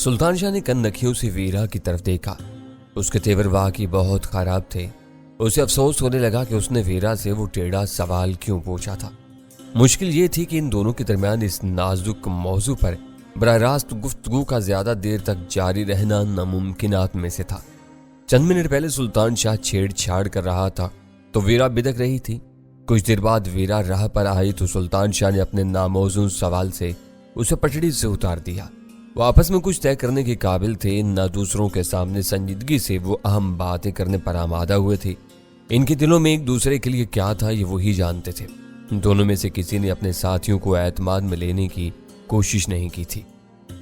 सुल्तान शाह ने कननखियों से वीरा की तरफ देखा। उसके तेवर वाकई बहुत खराब थे। उसे अफसोस होने लगा कि उसने वीरा से वो टेढ़ा सवाल क्यों पूछा था। मुश्किल ये थी कि इन दोनों के दरमियान इस नाजुक मौजू पर बराह रास्त गुफ्तगू का ज्यादा देर तक जारी रहना नामुमकिनात में से था। चंद मिनट पहले सुल्तान शाह छेड़छाड़ कर रहा था तो वीरा बिदक रही थी। कुछ देर बाद वीरा राह पर आई तो सुल्तान शाह ने अपने नामौजूद सवाल से उसे पटड़ी से उतार दिया। वो आपस में कुछ तय करने के काबिल थे, न दूसरों के सामने संजीदगी से वो अहम बातें करने पर आमादा हुए थे। इनके दिलों में एक दूसरे के लिए क्या था ये वही जानते थे। दोनों में से किसी ने अपने साथियों को एतमाद में लेने की कोशिश नहीं की थी।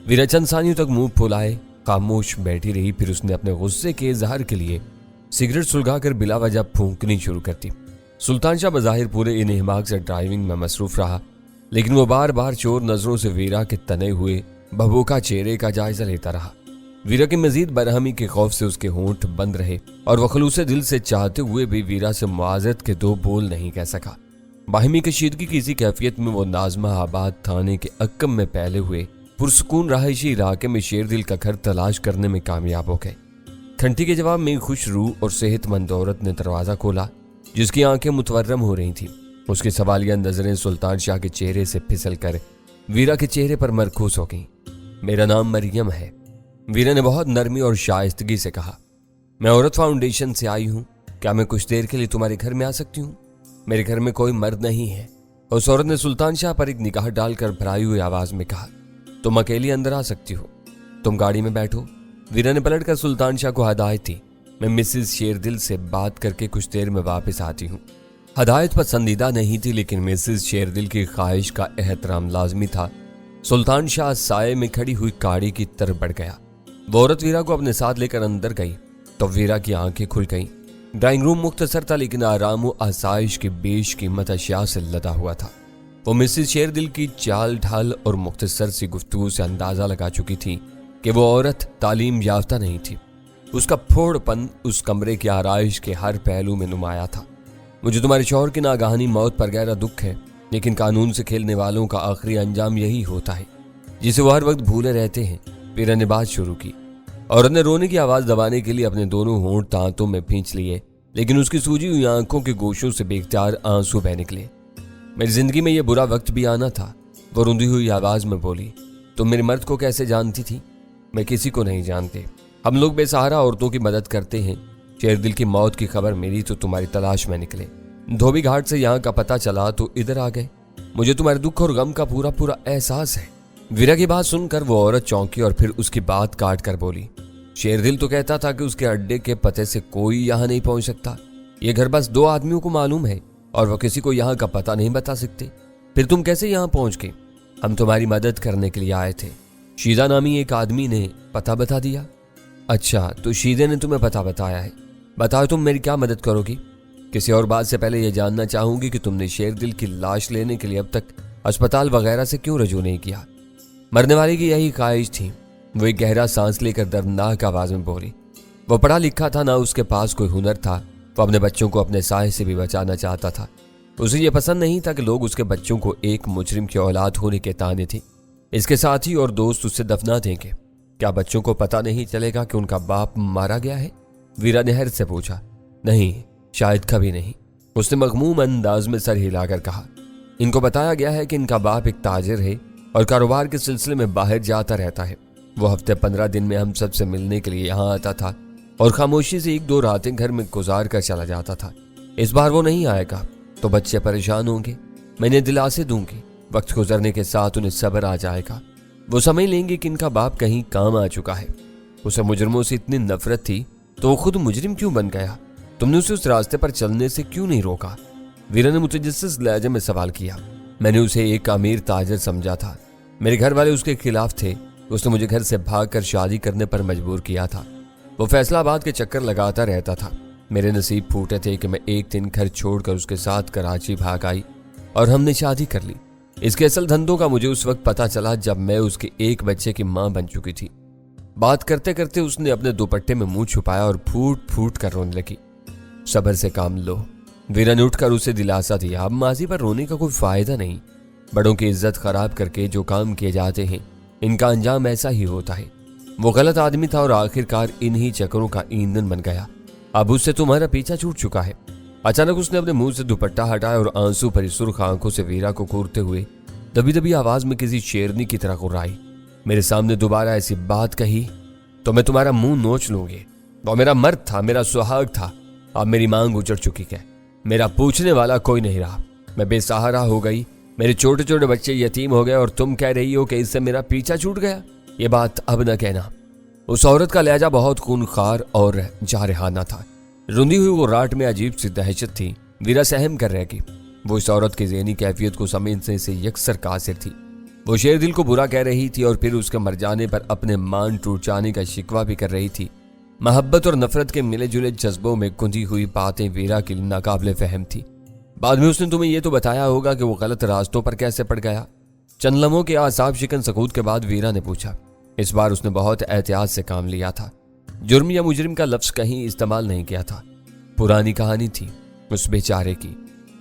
वीरा चंद सानियों तक मुंह फुलाए खामोश बैठी रही। फिर उसने अपने गुस्से के इजहार के लिए सिगरेट सुलगाकर बिला वजह फूंकनी शुरू कर दी। सुल्तान शाह बज़ाहिर पूरे इन्हिमाक से ड्राइविंग में मसरूफ रहा, लेकिन वो बार बार चोर नजरों से वीरा के तने हुए भभूखा चेहरे का जायजा लेता रहा। वीरा की मजीद बरहमी के खौफ से उसके होंठ बंद रहे और वह खलूसे दिल से चाहते हुए भी वीरा से मुआज़रत के दो बोल नहीं कह सका। बाहिमी कशीदगी की इसी कैफियत में वो नाजमा आबाद थाने के अक्कम में पहले हुए पुरसकून रहायशी इलाके में शेरदिल का घर तलाश करने में कामयाब हो गए। घंटी के जवाब में खुश रूह और सेहतमंद औरत ने दरवाजा खोला, जिसकी आंखें मुतवर्रम हो रही थी। उसकी सवालिया नजरें सुल्तान शाह के चेहरे से फिसल कर वीरा के चेहरे पर मरकूज हो गईं। मेरा नाम मरियम है, वीरा ने बहुत नरमी और शाइस्तगी से कहा। मैं औरत फाउंडेशन से आई हूँ। क्या मैं कुछ देर के लिए तुम्हारे घर में आ सकती हूँ? मेरे घर में कोई मर्द नहीं है। उस औरत ने सुल्तान शाह पर एक निगाह डालकर भराई हुई आवाज में कहा, तुम अकेली अंदर आ सकती हो, तुम गाड़ी में बैठो। वीरा ने पलटकर सुल्तान शाह को हदायत दी, मैं मिसेस शेरदिल से बात करके कुछ देर में वापस आती हूँ। हदायत पसंदीदा नहीं थी, लेकिन मिसेस शेरदिल की ख्वाहिश का एहतराम लाजमी था। सुल्तान शाह साये में खड़ी हुई गाड़ी की तरफ बढ़ गया। वो औरत वीरा को अपने साथ लेकर अंदर गई तो वीरा की आंखें खुल गईं। ड्राइंग रूम मुख्तसर था, लेकिन आराम और आसाइश की बेशकीमत अशिया से लदा हुआ था। वो मिसेस शेरदिल की चाल ढाल और मुख्तसर सी गुफ्तगू से अंदाजा लगा चुकी थी कि वो औरत तालीम याफ्ता नहीं थी। उसका फोड़पन उस कमरे की आराइश के हर पहलू में नुमाया था। मुझे तुम्हारे शौहर की नागहानी मौत पर गहरा दुख है, लेकिन कानून से खेलने वालों का आखिरी अंजाम यही होता है जिसे वो हर वक्त भूले रहते हैं। वीरा ने बात शुरू की। औरत ने रोने की आवाज दबाने के लिए अपने दोनों होंठ दांतों में खींच लिए, लेकिन उसकी सूजी हुई आंखों के गोशों से बेख्तियार आंसू बह निकले। मेरी जिंदगी में यह बुरा वक्त भी आना था, वो रुंधी हुई आवाज में बोली। तुम मेरे मर्द को कैसे जानती थी? मैं किसी को नहीं जानते। हम लोग बेसहारा औरतों की मदद करते हैं। शेरदिल की मौत की खबर मिली तो तुम्हारी तलाश में निकले। धोबी घाट से यहाँ का पता चला तो इधर आ गए। मुझे तुम्हारे दुख और गम का पूरा पूरा एहसास है। वीरा की बात सुनकर वो औरत चौंकी और फिर उसकी बात काट कर बोली, शेरदिल तो कहता था कि उसके अड्डे के पते से कोई यहाँ नहीं पहुंच सकता। ये घर बस 2 आदमियों को मालूम है और वो किसी को यहाँ का पता नहीं बता सकते। फिर तुम कैसे यहाँ पहुंच गए? हम तुम्हारी मदद करने के लिए आए थे। शीदा नामी एक आदमी ने पता बता दिया। अच्छा, तो शीदे ने तुम्हें पता बताया है। बताओ तुम मेरी क्या मदद करोगी? किसी और बात से पहले यह जानना चाहूंगी कि तुमने शेरदिल की लाश लेने के लिए अब तक अस्पताल वगैरह से क्यों रजू नहीं किया? मरने वाले की यही ख्वाहिश थी। वो एक गहरा सांस लेकर दर्दनाक आवाज में बोली। वो पढ़ा लिखा था, ना उसके पास कोई हुनर था। वो अपने बच्चों को अपने साए से भी बचाना चाहता था। उसे ये पसंद नहीं था कि लोग उसके बच्चों को एक मुजरिम की औलाद होने के ताने थे। इसके साथी और दोस्त उससे दफना देंगे। क्या बच्चों को पता नहीं चलेगा कि उनका बाप मारा गया है? वीरा ने हैरत से पूछा। नहीं, शायद कभी नहीं, उसने मगमूम अंदाज में सर हिलाकर कहा। इनको बताया गया है कि इनका बाप एक ताजिर है और कारोबार के सिलसिले में बाहर जाता रहता है। वो हफ्ते 15 दिन में हम सबसे मिलने के लिए यहाँ आता था और खामोशी से 1-2 रातें घर में गुजार कर चला जाता था। इस बार वो नहीं आएगा तो बच्चे परेशान होंगे। मैंने दिलासे दूंगी, वक्त गुजरने के साथ उन्हें सब्र आ जाएगा। वो समझ लेंगे कि इनका बाप कहीं काम आ चुका है। उसे मुजरिमों से इतनी नफरत थी तो वो खुद मुजरिम क्यों बन गया? तुमने उसे उस रास्ते पर चलने से क्यों नहीं रोका? वीरा ने मुतजस्सिस लहजे में सवाल किया। मैंने उसे एक अमीर ताजर समझा था। मेरे घर वाले उसके खिलाफ थे। उसने मुझे घर से भागकर शादी करने पर मजबूर किया था। वो फैसलाबाद के चक्कर लगाता रहता था। मेरे नसीब फूटे थे कि मैं एक दिन घर छोड़कर उसके साथ कराची भाग आई और हमने शादी कर ली। इसके असल धंधों का मुझे उस वक्त पता चला जब मैं उसके एक बच्चे की मां बन चुकी थी। बात करते करते उसने अपने दुपट्टे में मुंह छुपाया और फूट फूट कर रोने लगी। सब्र से काम लो। वीरा ने उठकर उसे दिलासा दिया। अब माजी पर रोने का कोई फायदा नहीं। बड़ों की इज्जत खराब करके जो काम किए जाते हैं, इनका अंजाम ऐसा ही होता है। वो गलत आदमी था और आखिरकार इन्हीं चक्करों का ईंधन बन गया। अब उससे तुम्हारा पीछा छूट चुका है। अचानक उसने अपने मुंह से दुपट्टा हटाया और आंसू भरी सुर्ख आंखों से वीरा को घूरते हुए दबी दबी आवाज में किसी शेरनी की तरह गुर्राई। मेरे सामने दोबारा ऐसी बात कही तो मैं तुम्हारा मुंह नोच लूंगी। वो मेरा मर्द था, मेरा सुहाग था। अब मेरी मांग उजड़ चुकी है। मेरा पूछने वाला कोई नहीं रहा। मैं बेसहारा हो गई। मेरे छोटे छोटे बच्चे यतीम हो गए और तुम कह रही हो कि इससे मेरा पीछा छूट गया। ये बात अब न कहना। उस औरत का लहजा बहुत खूनखार और जारहाना था। रुंधी हुई वो राट में अजीब सी दहशत थी। वीरा सहम कर रह गई। वो इस औरत की ज़हनी कैफियत को समझने से यकसर कासिर थी। वो शेर दिल को बुरा कह रही थी और फिर उसके मर जाने पर अपने मान टूट जाने का शिकवा भी कर रही थी। मोहब्बत और नफरत के मिले जुले जज्बों में कुंधी हुई बातें वीरा की नाकाबिले फहम थी। बाद में उसने तुम्हें यह तो बताया होगा कि वो गलत रास्तों पर कैसे पड़ गया। चंद लम्हों के आसाब शिकन सकूत के बाद वीरा ने पूछा। इस बार उसने बहुत एहतियात से काम लिया था। जुर्म या मुजरिम का लफ्ज कहीं इस्तेमाल नहीं किया था। पुरानी कहानी थी उस बेचारे की।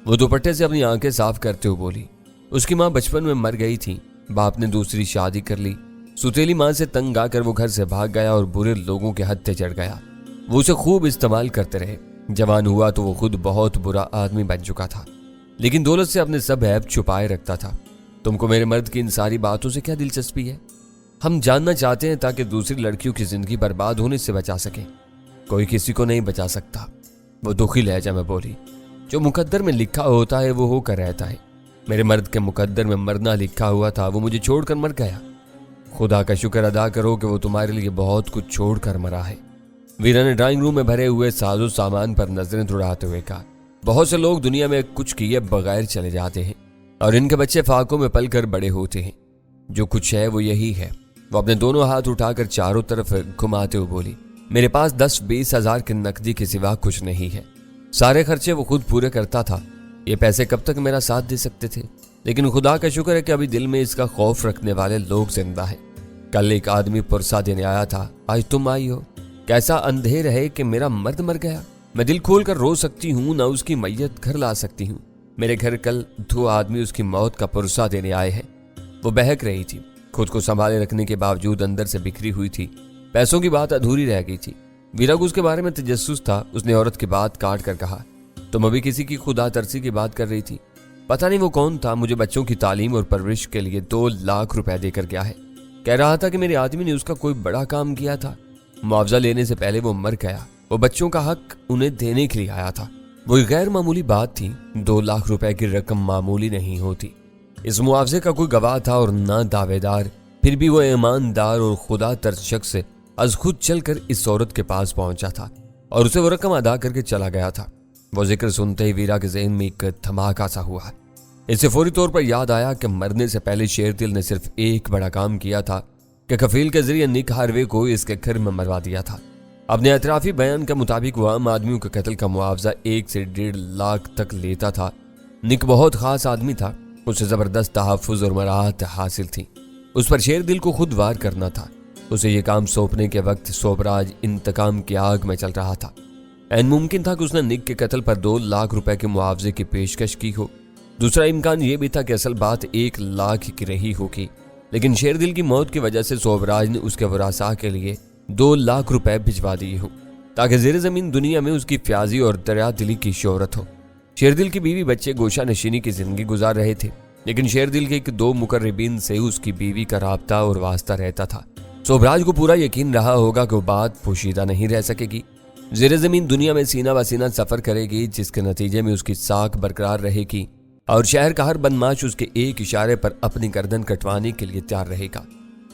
वो दुपट्टे से अपनी आंखें साफ करते हुए बोली, उसकी माँ बचपन में मर गई थी। बाप ने दूसरी शादी कर ली। सुतेली माँ से तंग आकर वो घर से भाग गया और बुरे लोगों के हत्थे चढ़ गया। वो उसे खूब इस्तेमाल करते रहे। जवान हुआ तो वो खुद बहुत बुरा आदमी बन चुका था, लेकिन दौलत से अपने सब ऐब छुपाए रखता था। तुमको मेरे मर्द की इन सारी बातों से क्या दिलचस्पी है? हम जानना चाहते हैं ताकि दूसरी लड़कियों की जिंदगी बर्बाद होने से बचा सके। कोई किसी को नहीं बचा सकता। वो दुखी लहजा में बोली, जो मुकद्दर में लिखा होता है वो होकर रहता है। मेरे मर्द के मुकद्दर में मरना लिखा हुआ था, वो मुझे छोड़कर मर गया। खुदा का शुक्र अदा करो कि वो तुम्हारे लिए बहुत कुछ छोड़कर मरा है। वीरा ने ड्राइंग रूम में भरे हुए साजो सामान पर नजरें दौड़ाते हुए कहा, बहुत से लोग दुनिया में कुछ किए बगैर चले जाते हैं और इनके बच्चे फाकों में पल कर बड़े होते हैं। जो कुछ है वो यही है। वो अपने दोनों हाथ उठाकर चारों तरफ घुमाते हुए बोली, मेरे पास 10-20 हजार की नकदी के सिवा कुछ नहीं है। सारे खर्चे वो खुद पूरे करता था। ये पैसे कब तक मेरा साथ दे सकते थे? लेकिन खुदा का शुक्र है कि अभी दिल में इसका खौफ रखने वाले लोग जिंदा है। कल एक आदमी पुरसा देने आया था, आज तुम आई हो। कैसा अंधेर है कि मेरा मर्द मर गया। मैं दिल खोल कर रो सकती हूँ, ना उसकी मैयत घर ला सकती हूँ। मेरे घर कल 2 आदमी उसकी मौत का पुरसा देने आए हैं। वो बहक रही थी। खुद को संभाले रखने के बावजूद अंदर से बिखरी हुई थी। पैसों की बात अधूरी रह गई थी। वीरा को उसके बारे में तजस्सुस था। उसने औरत की बात काट कर कहा, तुम अभी किसी की खुदा तरसी की बात कर रही थी। पता नहीं वो कौन था। मुझे बच्चों की तालीम और परवरिश के लिए 2 लाख रुपए देकर गया है। कह रहा था कि मेरे आदमी ने उसका कोई बड़ा काम किया था। मुआवजा लेने से पहले वो मर गया। वो बच्चों का हक उन्हें देने के लिए आया था। वो गैर मामूली बात थी। 2 लाख रुपए की रकम मामूली नहीं होती। इस मुआवजे का कोई गवाह था और ना दावेदार। फिर भी वो ईमानदार और खुदा तर्ज शख्स अज खुद चलकर इस औरत के पास पहुंचा था और उसे वो रकम अदा करके चला गया था। वो जिक्र सुनते ही वीरा के ज़हन में एक धमाका सा हुआ। इससे फौरी तौर पर याद आया कि मरने से पहले शेरदिल ने सिर्फ एक बड़ा काम किया था कि कफील के जरिए निक हार्वे को इसके घर में मरवा दिया था। अपने एतराफी बयान के मुताबिक वो आम आदमियों के कत्ल का मुआवजा 1 से 1.5 लाख तक लेता था। निक बहुत खास आदमी था। उसे जबरदस्त तहफ़्फ़ुज़ और मराहत हासिल थी। उस पर शेरदिल को खुद वार करना था। उसे ये काम सौंपने के वक्त सोबराज इंतकाम की आग में चल रहा था। ऐन मुमकिन था कि उसने निक के कत्ल पर 2 लाख रुपए के मुआवजे की पेशकश की हो। दूसरा इम्कान यह भी था कि असल बात 1 लाख की रही होगी, लेकिन शेरदिल की मौत की वजह से सोबराज ने उसके वरासा के लिए 2 लाख रुपए भिजवा दिए हो ताकि ज़ेर ज़मीन दुनिया में उसकी फ्याजी और दरिया दिली की शोहरत हो। शेरदिल की बीवी बच्चे गोशा नशीनी की जिंदगी गुजार रहे थे, लेकिन शेरदिल के 2 मुकर्रबीन से उसकी बीवी का राब्ता और वास्ता रहता था। सोबराज को पूरा यकीन रहा होगा कि वो बात पोशीदा नहीं रह सकेगी। ज़ेर ज़मीन दुनिया में सीना व सीना सफ़र करेगी, जिसके नतीजे में उसकी साख बरकरार रहेगी और शहर का हर बदमाश उसके एक इशारे पर अपनी गर्दन कटवाने के लिए तैयार रहेगा।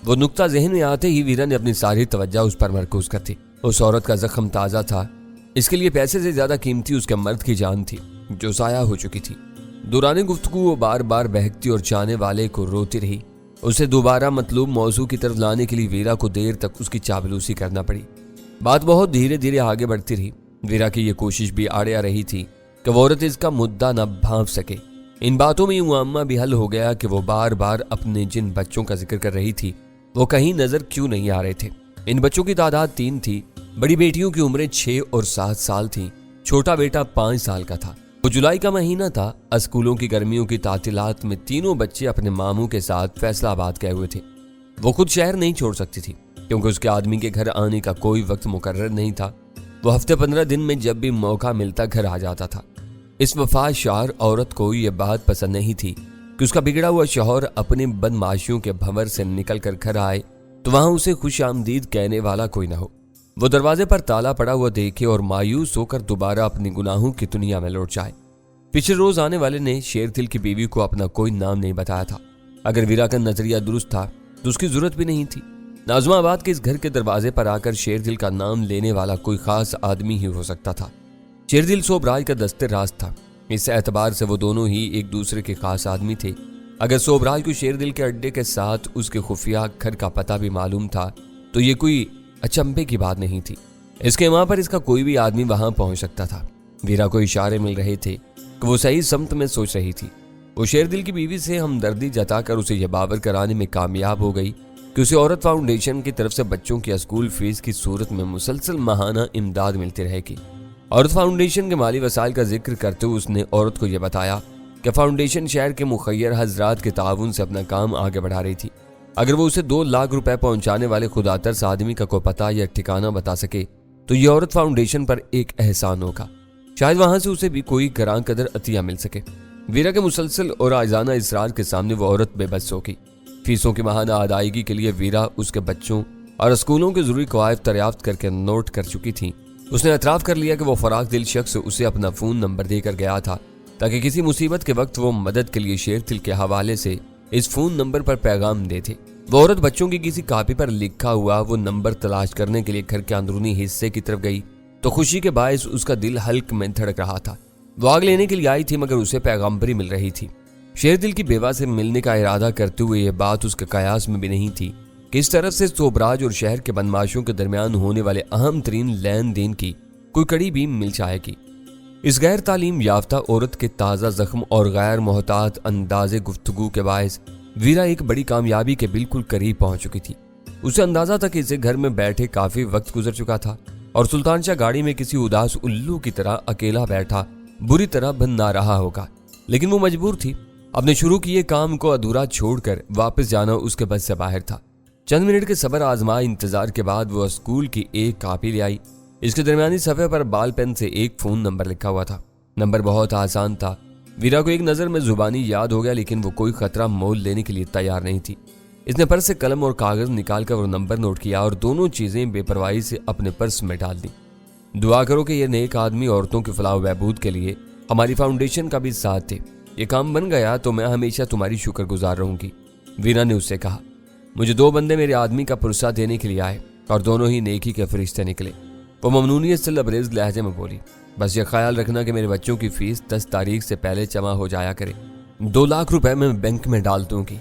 वो नुक्ता जहन में आते ही वीरा ने अपनी सारी तवज्जो उस पर मरकूज कर दी। उस औरत का जख्म ताज़ा था। इसके लिए पैसे से ज़्यादा कीमती उसके मर्द की जान थी, जो ज़ाया हो चुकी थी। दौरान गुफ्तगू वो बार बार बहकती और चाहने वाले को रोती रही। उसे दोबारा मतलूब मौजू की तरफ लाने के लिए वीरा को देर तक उसकी चाबलूसी करना पड़ी। बात बहुत धीरे धीरे आगे बढ़ती रही। वीरा की यह कोशिश भी आड़े आ रही थी कि वो औरत इसका मुद्दा न भांप सके। इन बातों में मुआम्मा भी हल हो गया कि वो बार बार अपने जिन बच्चों का जिक्र कर रही थी वो कहीं नजर क्यों नहीं आ रहे थे। इन बच्चों की तादाद 3 थी। बड़ी बेटियों की उम्रें 6 और 7 साल थी। छोटा बेटा 5 साल का था। वो जुलाई का महीना था। स्कूलों की गर्मियों की तातीलात में तीनों बच्चे अपने मामू के साथ फैसलाबाद गए हुए थे। वो खुद शहर नहीं छोड़ सकती थी। क्योंकि उसके आदमी के घर आने का कोई वक्त मुकर्रर नहीं था। वो हफ्ते 15 दिन में जब भी मौका मिलता घर आ जाता था। इस वफादार औरत को यह बात पसंद नहीं थी कि उसका बिगड़ा हुआ शौहर अपने बदमाशियों के भंवर से निकल कर घर आए तो वहां उसे खुश आमदीद कहने वाला कोई न हो। वो दरवाजे पर ताला पड़ा हुआ देखे और मायूस होकर दोबारा अपनी गुनाहों की दुनिया में लौट जाए। पिछले रोज आने वाले ने शेरदिल की बीवी को अपना कोई नाम नहीं बताया था। अगर वीरा का नजरिया दुरुस्त था तो उसकी जरूरत भी नहीं थी। नाज़िमाबाद के इस घर के दरवाजे पर आकर शेरदिल का नाम लेने वाला कोई खास आदमी ही हो सकता था। शेरदिल सोबराज का दस्ते राज था। इस एतबार से वो दोनों ही एक दूसरे के खास आदमी थे। अगर सोबराज को शेरदिल के अड्डे के साथ उसके खुफिया घर का पता भी मालूम था तो ये कोई अचंभे की बात नहीं थी। इसके वहां पर इसका कोई भी आदमी वहां पहुंच सकता था। वीरा को इशारे मिल रहे थे कि वो सही समत में सोच रही थी। वो शेरदिल की बीवी से हमदर्दी जताकर उसे यह बावर कराने में कामयाब हो गई कि उसे औरत फाउंडेशन की तरफ से बच्चों की स्कूल फीस की सूरत में मुसलसल माहाना इमदाद मिलती रहेगी। औरत फाउंडेशन के माली वसाइल का जिक्र करते हुए उसने औरत को यह बताया कि फाउंडेशन शहर के मुखय्यर हजरात के ताउन से अपना काम आगे बढ़ा रही थी। अगर वो उसे 2 लाख रुपए पहुंचाने वाले खुदातर्स आदमी का कोई पता या ठिकाना बता सके तो ये औरत फाउंडेशन पर एक एहसान होगा। शायद वहां से उसे भी कोई करां कदर अतिया मिल सके। वीरा के मुसलसल और आजाना इसरार के सामने वो औरत बेबस होगी। फीसों की महाना अदायगी के लिए वीरा उसके बच्चों और स्कूलों के जरूरी कवायद दरियाफ्त करके नोट कर चुकी थी। उसने एतराफ कर लिया कि वो फराग दिल शख्स उसे अपना फोन नंबर देकर गया था ताकि किसी मुसीबत के वक्त वो मदद के लिए शेरदिल के हवाले से इस फोन नंबर पर पैगाम दे थे। वो औरत बच्चों की किसी कापी पर लिखा हुआ वो नंबर तलाश करने के लिए घर के अंदरूनी हिस्से की तरफ गई तो खुशी के बायस उसका दिल हल्क में धड़क रहा था। वो आग लेने के लिए आई थी मगर उसे पैगाम्बरी मिल रही थी। शेरदिल की बेवा से मिलने का इरादा करते हुए यह बात उसके कयास में भी नहीं थी कि इस तरफ से सोबराज और शहर के बदमाशों के दरमियान होने वाले अहम तरीन लेन देन की कोई कड़ी भी मिल जाएगी। इस गैर तालीम याफ्ता औरत के ताज़ा जख्म और गैर मोहतात अंदाजे गुफ्तगू के बायस वीरा एक बड़ी कामयाबी के बिल्कुल करीब पहुंच चुकी थी। उसे अंदाजा था कि इसे घर में बैठे काफी वक्त गुजर चुका था और सुल्तान शाह गाड़ी में किसी उदास उल्लू की तरह अकेला बैठा बुरी तरह बंधा रहा होगा। लेकिन वो मजबूर थी। अपने शुरू किए काम को अधूरा छोड़कर वापस जाना उसके बस से बाहर था। चंद मिनट के सबर आजमाए इंतजार के बाद वो स्कूल की एक कापी ले आई। इसके दरमियानी सफ़े पर बाल पेन से एक फोन नंबर लिखा हुआ था। नंबर बहुत आसान था। वीरा को एक नज़र में जुबानी याद हो गया लेकिन वो कोई खतरा मोल लेने के लिए तैयार नहीं थी। इसने पर्स से कलम और कागज निकालकर वो नंबर नोट किया और दोनों चीजें बेपरवाही से अपने पर्स में डाल दी। दुआ करो कि ये नेक आदमी औरतों के फलाह बहबूद के लिए हमारी फाउंडेशन का भी साथ थे। ये काम बन गया तो मैं हमेशा तुम्हारी शुक्रगुजार रहूंगी। वीरा ने उससे कहा। मुझे 2 बंदे मेरे आदमी का पुरसा देने के लिए आए और दोनों ही नेकी के फरिश्ते निकले। वो ममनूनियत से लबरेज लहजे में बोली, बस ये ख्याल रखना कि मेरे बच्चों की फीस 10 तारीख से पहले जमा हो जाया करे। 2 लाख रुपए मैं बैंक में डाल दूंगी।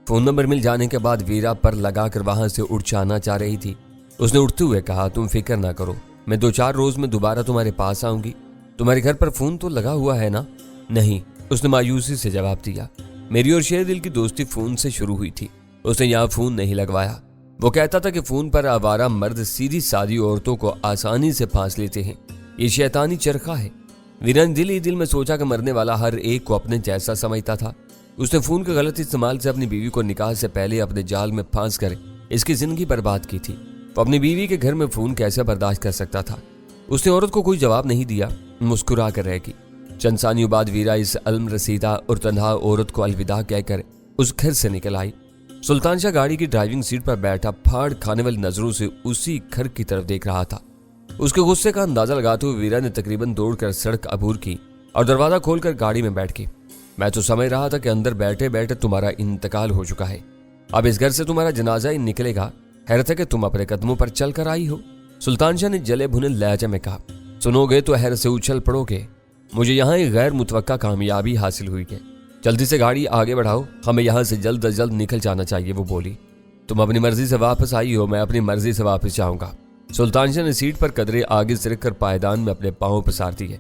फोन नंबर मिल जाने के बाद वीरा पर लगाकर वहां से उठ जाना चाह रही थी। उसने उठते हुए कहा, तुम फिक्र ना करो, मैं 2-4 रोज में दोबारा तुम्हारे पास आऊंगी। तुम्हारे घर पर फोन तो लगा हुआ है ना? नहीं, उसने मायूसी से जवाब दिया। मेरी और शेरदिल की दोस्ती फोन से शुरू हुई थी। उसने यहाँ फोन नहीं लगवाया। वो कहता था कि फोन पर आवारा मर्द सीधी सादी औरतों को आसानी से फांस लेते हैं। ये शैतानी चरखा है। वीरा ने दिल ही दिल में सोचा कि मरने वाला हर एक को अपने जैसा समझता था। उसने फोन के गलत इस्तेमाल से अपनी बीवी को निकाह से पहले अपने जाल में फांस कर इसकी जिंदगी बर्बाद की थी। वो अपनी बीवी के घर में फोन कैसे बर्दाश्त कर सकता था? उसने औरत को कोई जवाब नहीं दिया, मुस्कुरा कर रहेगी। चंद सानियों बाद वीरा इस अलम रसीदा और तन्हा औरत को अलविदा कहकर उस घर से निकल आई। सुल्तान शाह गाड़ी की ड्राइविंग सीट पर बैठा फाड़ खाने वाली नजरों से उसी घर की तरफ देख रहा था। उसके गुस्से का अंदाजा लगाते हुए वीरा ने तकरीबन दौड़कर सड़क अबूर की और दरवाजा खोलकर गाड़ी में बैठ गई। मैं तो समझ रहा था कि अंदर बैठे बैठे तुम्हारा इंतकाल हो चुका है। अब इस घर से तुम्हारा जनाजा ही निकलेगा। हैरत है कि तुम अपने कदमों पर चल कर आई हो। सुल्तान शाह ने जले भुने लहजे में कहा, सुनोगे तो हैरत से उछल पड़ोगे। मुझे यहाँ एक गैर मुतवक्का कामयाबी हासिल हुई है। जल्दी से गाड़ी आगे बढ़ाओ, हमें यहाँ से जल्द अज जल्द निकल जाना चाहिए। वो बोली, तुम अपनी मर्जी से वापस आई हो, मैं अपनी मर्जी से वापस जाऊंगा। सुल्तान शाह ने सीट पर कदरे आगे सिरक कर पायदान में अपने पांव पसार दिए।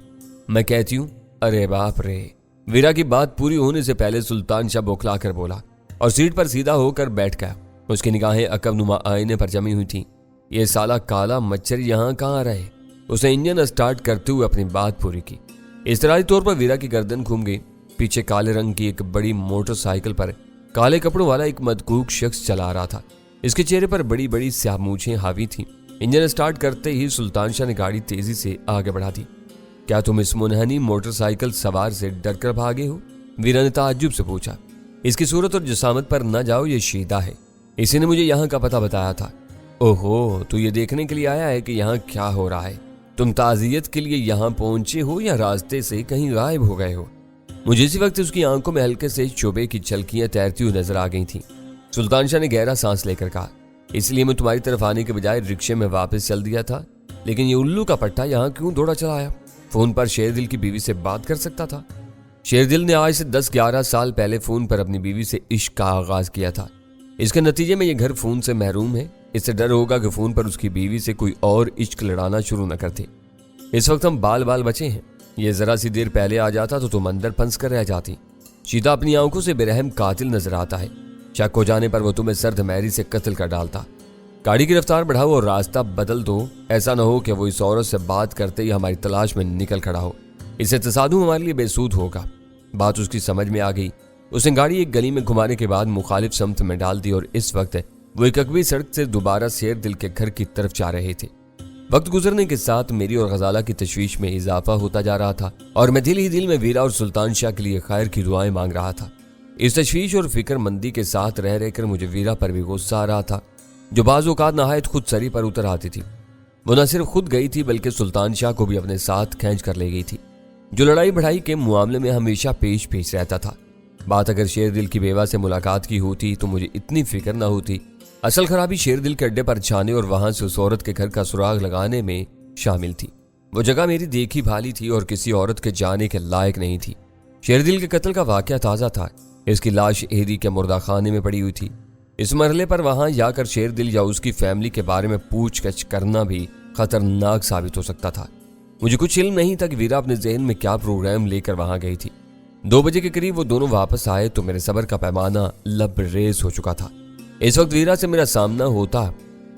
मैं कहती हूँ, अरे बाप रे। वीरा की बात पूरी होने से पहले सुल्तान शाह बौखला कर बोला और सीट पर सीधा होकर बैठ गया। उसकी निगाहें अकब नुमा आईने पर जमी हुई थी। ये साला काला मच्छर यहाँ कहाँ आ रहे? उसने इंजन स्टार्ट करते हुए अपनी बात पूरी की। इस्तरारी तौर पर वीरा की गर्दन घूम गई। पीछे काले रंग की एक बड़ी मोटरसाइकिल पर काले कपड़ों वाला एक मदकूक शख्स चला रहा था। इसके चेहरे पर बड़ी बड़ी स्याह मूछें हावी थीं। इंजन स्टार्ट करते ही सुल्तान शाह ने गाड़ी तेजी से आगे बढ़ा दी। क्या तुम इस मुनहनी मोटरसाइकिल सवार से डर कर भागे हो? वीरा ने ताज्जुब से पूछा। इसकी सूरत और जिसामत पर न जाओ, ये शीदा है। इसी ने मुझे यहाँ का पता बताया था। ओहो, तू ये देखने के लिए आया है कि यहाँ क्या हो रहा है? तुम ताजियत के लिए यहाँ पहुंचे हो या रास्ते से कहीं गायब हो गए हो? मुझे इसी वक्त उसकी आंखों में हल्के से चुभे की झलकियां तैरती हुई नजर आ गई थीं। सुल्तान शाह ने गहरा सांस लेकर कहा, इसलिए मैं तुम्हारी तरफ आने के बजाय रिक्शे में वापस चल दिया था, लेकिन ये उल्लू का पट्टा यहाँ क्यों दौड़ा चला आया? फोन पर शेरदिल की बीवी से बात कर सकता था। शेरदिल ने आज से 10-11 साल पहले फोन पर अपनी बीवी से इश्क का आगाज किया था। इसके नतीजे में ये घर फोन से महरूम है। इससे डर होगा कि फोन पर उसकी बीवी से कोई और इश्क लड़ाना शुरू न करते। इस वक्त हम बाल बाल बचे हैं। ये जरा सी देर पहले आ जाता तो तुम अंदर फंस कर रह जाती। शीदा अपनी आंखों से बेरहम कातिल नजर आता है। शक हो जाने पर वो तुम्हें सर्द मैरी से कत्ल कर डालता। गाड़ी की रफ्तार बढ़ाओ और रास्ता बदल दो। ऐसा न हो कि वो इस औरत से बात करते ही हमारी तलाश में निकल खड़ा हो। इससे तसादुम हमारे लिए बेसूद होगा। बात उसकी समझ में आ गई। उसने गाड़ी एक गली में घुमाने के बाद मुखालिफ समत में डाल दी और इस वक्त वो एक अकबी सड़क से दोबारा शेरदिल के घर की तरफ जा रहे थे। वक्त गुजरने के साथ मेरी और गजाला की तशवीश में इजाफा होता जा रहा था और मैं दिल ही दिल में वीरा और सुल्तान शाह के लिए खैर की दुआएं मांग रहा था। इस तशवीश और फिक्रमंदी के साथ रह रहकर मुझे वीरा पर भी गुस्सा आ रहा था, जो बाज़ औक़ात नहायत खुद सरी पर उतर आती थी। वो न सिर्फ खुद गई थी बल्कि सुल्तान शाह को भी अपने साथ खींच कर ले गई थी, जो लड़ाई बढ़ाई के मामले में हमेशा पेश पेश रहता था। बात अगर शेरदिल की बेवा से मुलाकात की होती तो मुझे इतनी फिक्र न होती। असल खराबी शेरदिल के अड्डे पर जाने और वहां से उस औरत के घर का सुराग लगाने में शामिल थी। वो जगह मेरी देखी भाली थी और किसी औरत के जाने के लायक नहीं थी। शेरदिल के कत्ल का वाकया ताज़ा था। इसकी लाश एरी के मुर्दाखाने में पड़ी हुई थी। इस मरहले पर वहां जाकर शेरदिल या उसकी फैमिली के बारे में पूछताछ करना भी खतरनाक साबित हो सकता था। मुझे कुछ इल्म नहीं था कि वीरा अपने जहन में क्या प्रोग्राम लेकर वहां गई थी। 2 बजे के करीब वो दोनों वापस आए तो मेरे सब्र का पैमाना लबरेज हो चुका था। इस वक्त वीरा से मेरा सामना होता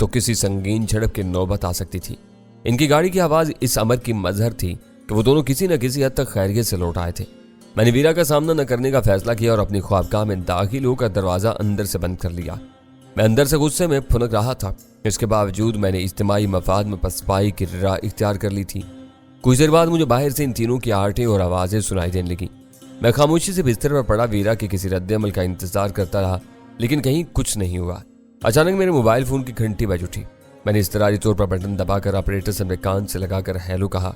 तो किसी संगीन झड़प की नौबत आ सकती थी। इनकी गाड़ी की आवाज इस अमर की मजहर थी कि वो दोनों किसी न किसी हद तक खैरियत से लौट आए थे। मैंने वीरा का सामना न करने का फैसला किया और अपनी ख्वाबगाह में दाखिल होकर दरवाजा अंदर से बंद कर लिया। मैं अंदर से गुस्से में फुनक रहा था। इसके बावजूद मैंने इज्तिमाई मफाद में पसपाई की राह इख्तियार कर ली थी। कुछ देर बाद मुझे बाहर से इन तीनों की आहटें और आवाजें सुनाई देने लगी। मैं खामोशी से बिस्तर पर पड़ा वीरा के किसी रद्द-ए-अमल का इंतजार करता रहा, लेकिन कहीं कुछ नहीं हुआ। अचानक मेरे मोबाइल फोन की घंटी बज उठी। मैंने इस्तरारी तौर पर बटन दबाकर ऑपरेटर से अपने कान से लगाकर हेलो कहा।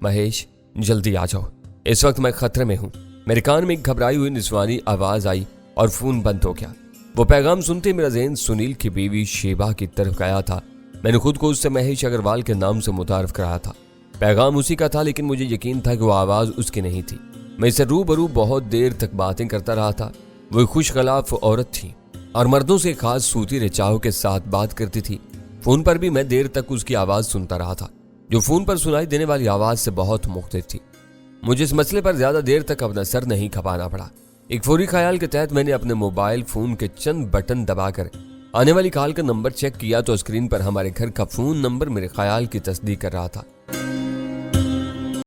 महेश, जल्दी आ जाओ, इस वक्त मैं खतरे में हूँ। मेरे कान में एक घबराई हुई निस्वानी आवाज आई और फोन बंद हो गया। वो पैगाम सुनते मेरा ज़हन सुनील की बीवी शेबा की तरफ गया था। मैंने खुद को उससे महेश अग्रवाल के नाम से मुतारफ कराया था। पैगाम उसी का था, लेकिन मुझे यकीन था कि वो आवाज़ उसकी नहीं थी। मैं इससे रूबरू बहुत देर तक बातें करता रहा था। वो एक खुशगलाफ औरत थी और मर्दों से खास सूती रिचाव के साथ बात करती थी। फोन पर भी मैं देर तक उसकी आवाज़ सुनता रहा था, जो फोन पर सुनाई देने वाली आवाज़ से बहुत मुख्तलिफ थी। मुझे इस मसले पर ज्यादा देर तक अपना सर नहीं खपाना पड़ा। एक फौरी ख्याल के तहत मैंने अपने मोबाइल फोन के चंद बटन दबाकर आने वाली कॉल का नंबर चेक किया तो स्क्रीन पर हमारे घर का फोन नंबर मेरे ख्याल की तस्दीक कर रहा था।